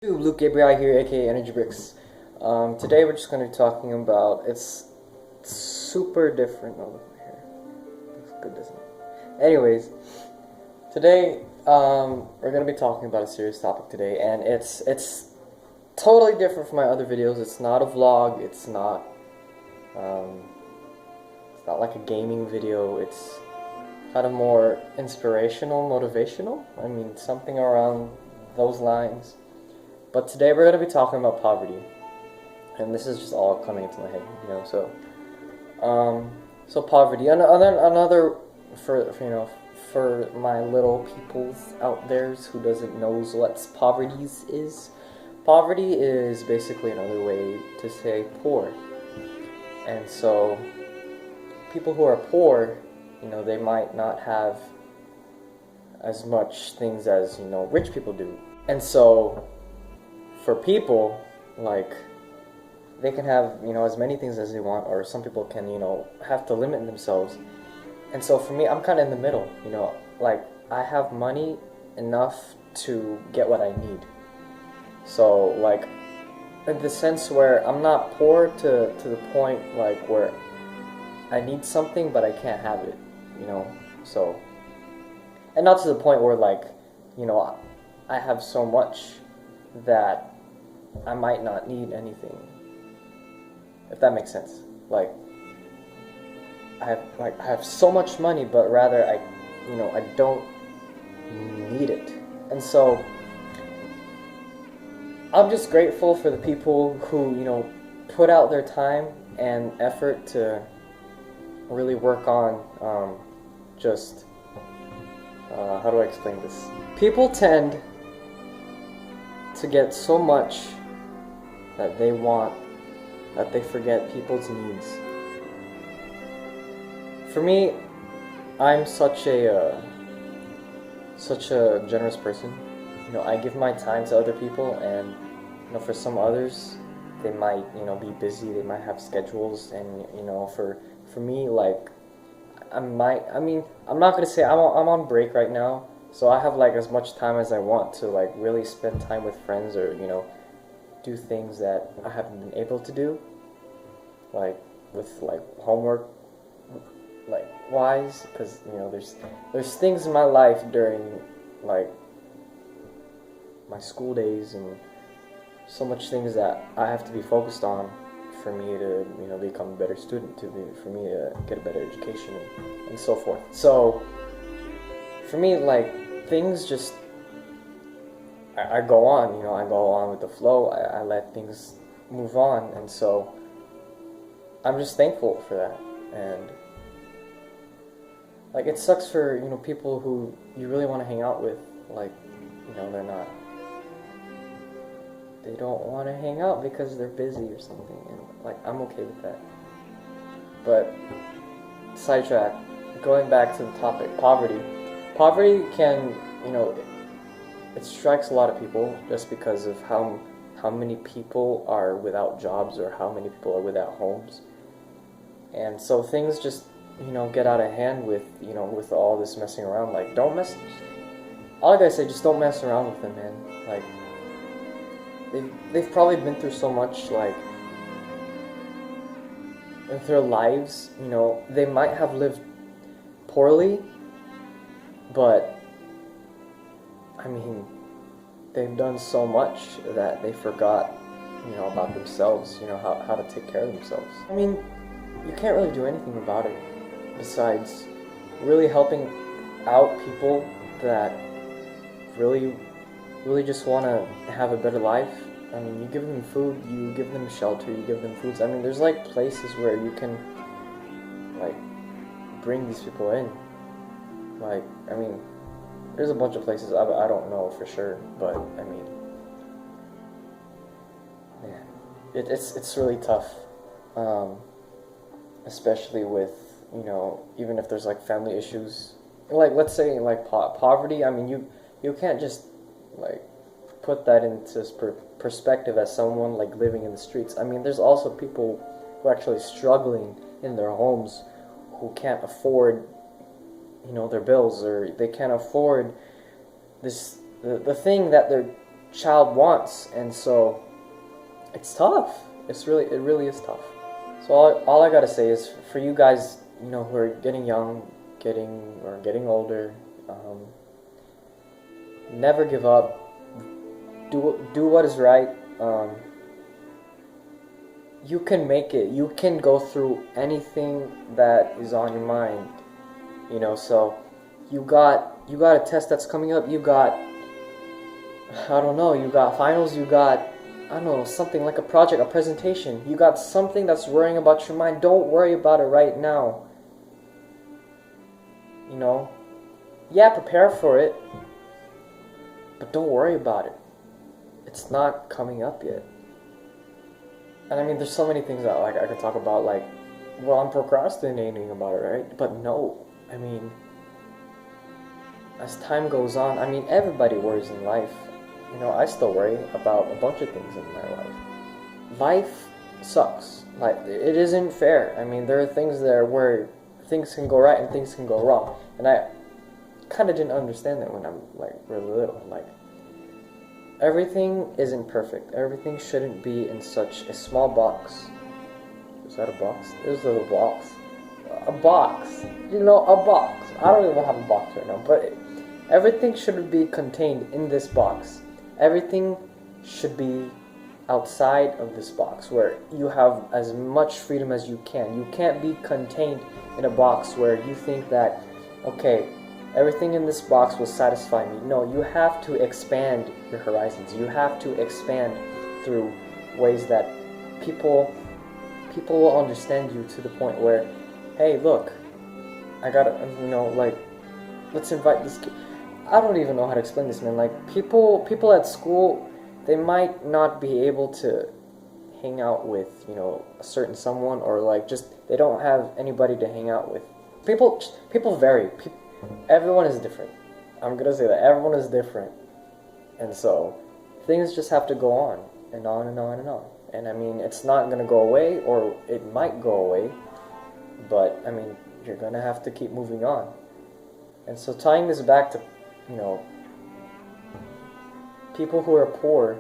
LukeGabriel here, aka Energy Bricks. Today we're just going to be talking about, it's super different. Oh, look, my hair looks good, doesn't it? Anyways, today we're going to be talking about a serious topic today, and it's totally different from my other videos. It's not a vlog. It's not like a gaming video. It's kind of more inspirational, motivational. I mean, something around those lines. But today we're going to be talking about poverty, and this is just all coming into my head, you know. So poverty. Another for my little peoples out there who doesn't know what poverty is. Poverty is basically another way to say poor, and so people who are poor, you know, they might not have as much things as, you know, rich people do, and so for people, like, they can have, you know, as many things as they want, or some people can, you know, have to limit themselves. And so for me, I'm kind of in the middle, you know, like, I have money enough to get what I need. So, like, in the sense where I'm not poor to the point, like, where I need something but I can't have it, you know. So, and not to the point where, like, you know, I have so much that I might not need anything, if that makes sense. Like, I have so much money, but rather I don't need it. And so I'm just grateful for the people who, you know, put out their time and effort to really work on how do I explain this? People tend to get so much that they want that they forget people's needs. For me, I'm such a generous person. You know, I give my time to other people, and, you know, for some others, they might, you know, be busy. They might have schedules, and, you know, for me, like, I'm not gonna say I'm on break right now, so I have, like, as much time as I want to, like, really spend time with friends, or, you know, do things that I haven't been able to do, like with, like, homework, like, wise, because, you know, there's things in my life during, like, my school days, and so much things that I have to be focused on for me to, you know, become a better student, for me to get a better education, and so forth. So for me, like, things just, I go on, you know, I go on with the flow. I let things move on, and so I'm just thankful for that. And, like, it sucks for, you know, people who you really want to hang out with, like, you know, they don't want to hang out because they're busy or something, and, like, I'm okay with that. But sidetrack, going back to the topic, poverty can, you know, it strikes a lot of people just because of how many people are without jobs, or how many people are without homes. And so things just, you know, get out of hand with, you know, with all this messing around. Like, all I gotta say, just don't mess around with them, man. Like, they've probably been through so much, like, in their lives, you know. They might have lived poorly, but I mean, they've done so much that they forgot, you know, about themselves, you know, how to take care of themselves. I mean, you can't really do anything about it besides really helping out people that really just want to have a better life. I mean, you give them food, you give them shelter, you give them foods. I mean, there's, like, places where you can, like, bring these people in. Like, I mean, there's a bunch of places, I don't know for sure, but, I mean, man, it's really tough, especially with, you know, even if there's, like, family issues. Like, let's say, like, poverty, I mean, you can't just, like, put that into perspective as someone, like, living in the streets. I mean, there's also people who are actually struggling in their homes, who can't afford, you know, their bills, or they can't afford the thing that they're child wants. And so it's tough. It really is tough. So all I gotta say is, for you guys, who are getting young, getting older, never give up. Do what is right. You can make it. You can go through anything that is on your mind. So you got a test that's coming up. You got, I don't know, you got finals. You got, I don't know, something like a project, a presentation. You got something that's worrying about your mind. Don't worry about it right now. Yeah, prepare for it, but don't worry about it. It's not coming up yet. And I mean, there's so many things that I could talk about, well, I'm procrastinating about it, right? But no, I mean, as time goes on, I mean, everybody worries in life. I still worry about a bunch of things in my life. Life sucks. It isn't fair. I mean, there are things there where things can go right and things can go wrong. And I kind of didn't understand that when I'm, really little. Everything isn't perfect. Everything shouldn't be in such a small box. Is that a box? It was a little box. A box. A box. I don't even have a box right now, but everything shouldn't be contained in this box. Everything should be outside of this box, where you have as much freedom as you can. You can't be contained in a box where you think that, okay, everything in this box will satisfy me. No, you have to expand your horizons. You have to expand through ways that people will understand you, to the point where, hey, look, I gotta, let's invite this kid. I don't even know how to explain this, man. People at school, they might not be able to hang out with, a certain someone, or just they don't have anybody to hang out with. People vary. Everyone is different. I'm gonna say that everyone is different, and so things just have to go on and on and on and on. And I mean, it's not gonna go away, or it might go away, but I mean, you're gonna have to keep moving on. And so tying this back to, people who are poor,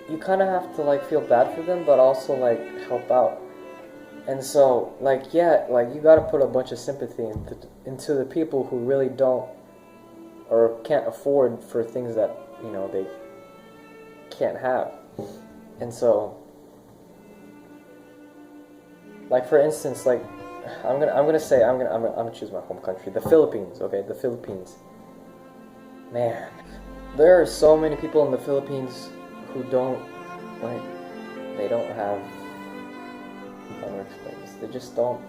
you kind of have to feel bad for them, but also help out. And so you got to put a bunch of sympathy into the people who really don't or can't afford for things that they can't have. And so, for instance, I'm gonna choose my home country, the Philippines. Okay, the Philippines. Man, there are so many people in the Philippines who don't they don't have. How do I explain this? They just don't.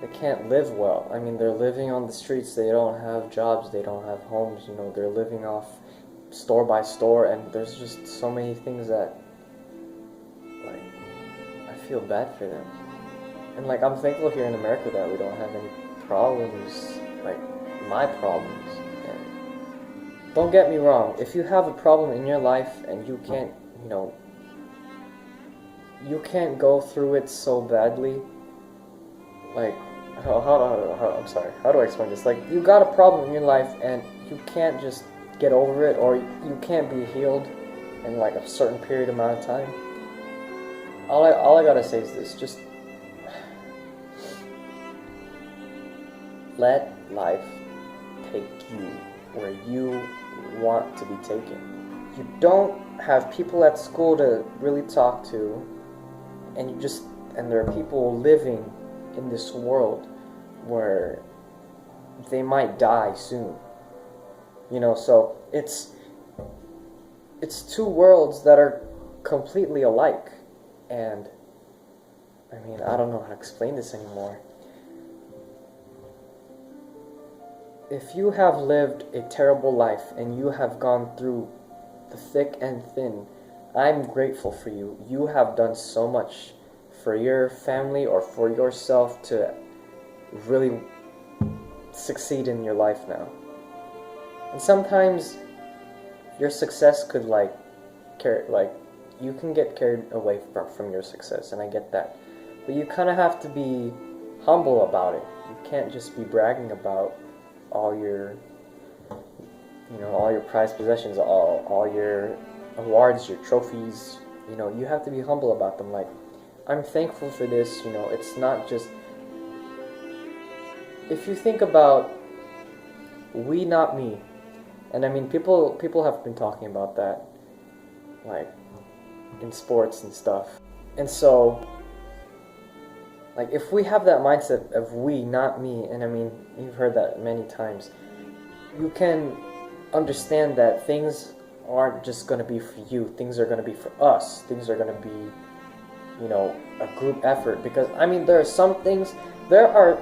They can't live well. I mean, they're living on the streets. They don't have jobs. They don't have homes. They're living off store by store, and there's just so many things that I feel bad for them. And I'm thankful here in America that we don't have any problems my problems. And don't get me wrong, if you have a problem in your life and you can't, you can't go through it so badly, I'm sorry, how do I explain this? You got a problem in your life and you can't just get over it, or you can't be healed in a certain period amount of time. All I gotta say is this: just let life take you where you want to be taken. You don't have people at school to really talk to, and there are people living in this world where they might die soon. So it's two worlds that are completely alike. And I mean, I don't know how to explain this anymore. If you have lived a terrible life and you have gone through the thick and thin, I'm grateful for you. You have done so much for your family or for yourself to really succeed in your life now. And sometimes your success could you can get carried away from your success, and I get that. But you kind of have to be humble about it. You can't just be bragging about all your you know, all your prized possessions, all your awards, your trophies, you know, you have to be humble about them. Like, I'm thankful for this, you know, it's not just, if you think about we, not me, and I mean, people have been talking about that, like, in sports and stuff. And so, like, if we have that mindset of we, not me, and I mean, you've heard that many times, you can understand that things aren't just going to be for you, things are going to be for us, things are going to be, you know, a group effort. Because, I mean, there are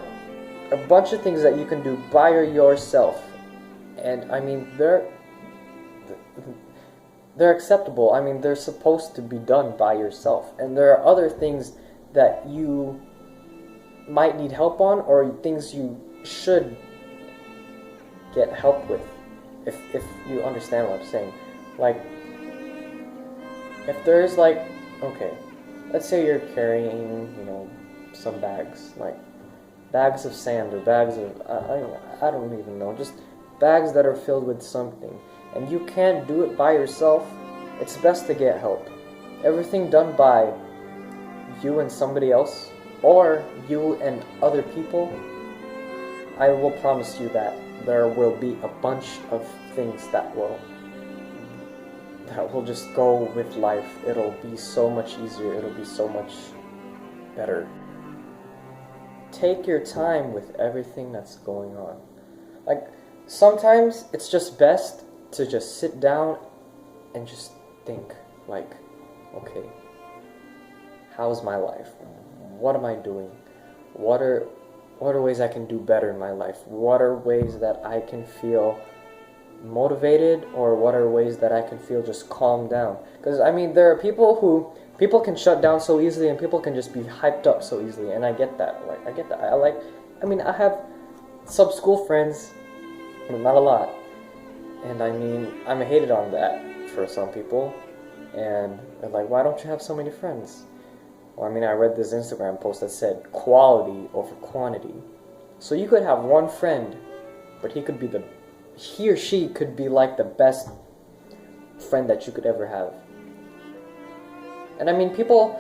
a bunch of things that you can do by yourself, and I mean, they're acceptable. I mean, they're supposed to be done by yourself. And there are other things that you might need help on, or things you should get help with, if you understand what I'm saying. Like, if there's like, okay, let's say you're carrying, you know, some bags, like bags of sand or bags of, I don't even know, just bags that are filled with something, and you can't do it by yourself, it's best to get help. Everything done by you and somebody else, or you and other people, I will promise you that there will be a bunch of things that will just go with life. It'll be so much easier, it'll be so much better. Take your time with everything that's going on. Like, sometimes it's just best to just sit down and just think, like, okay, how's my life? What am I doing? What are ways I can do better in my life? What are ways that I can feel motivated, or what are ways that I can feel just calm down? Because, I mean, there are people can shut down so easily, and people can just be hyped up so easily, and I get that. Like, I get that. I have some school friends, not a lot, and I mean, I'm hated on that for some people, and they're like, why don't you have so many friends? Well, I mean, I read this Instagram post that said quality over quantity. So you could have one friend, but he or she could be like the best friend that you could ever have. And I mean, people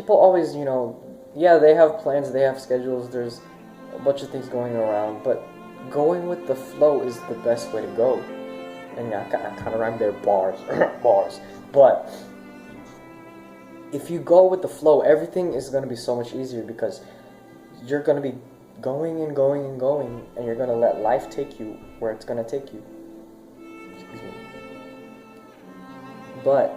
always, you know, yeah, they have plans, they have schedules, there's a bunch of things going around, but going with the flow is the best way to go. And yeah, I kind of rhymed there, bars, bars. But if you go with the flow, everything is going to be so much easier, because you're going to be going and going and going, and you're going to let life take you where it's going to take you. Excuse me. But,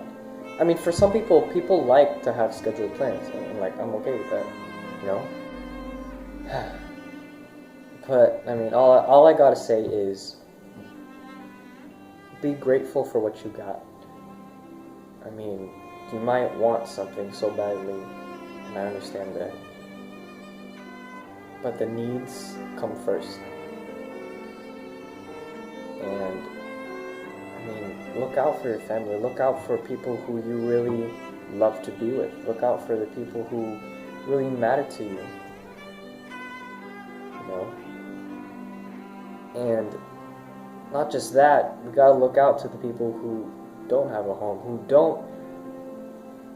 I mean, for some people like to have scheduled plans, and like, I'm okay with that, you know? But, I mean, all I gotta say is, be grateful for what you got. I mean, you might want something so badly, and I understand that. But the needs come first. And, I mean, look out for your family. Look out for people who you really love to be with. Look out for the people who really matter to you. You know? And not just that, we gotta look out to the people who don't have a home, who don't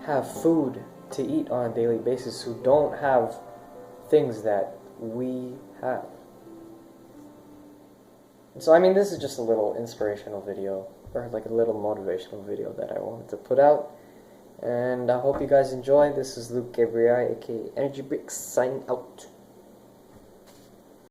have food to eat on a daily basis, who don't have things that we have. And so, I mean, this is just a little inspirational video, or like a little motivational video that I wanted to put out. And I hope you guys enjoy. This is LukeGabriel, aka Energy Bricks, signing out.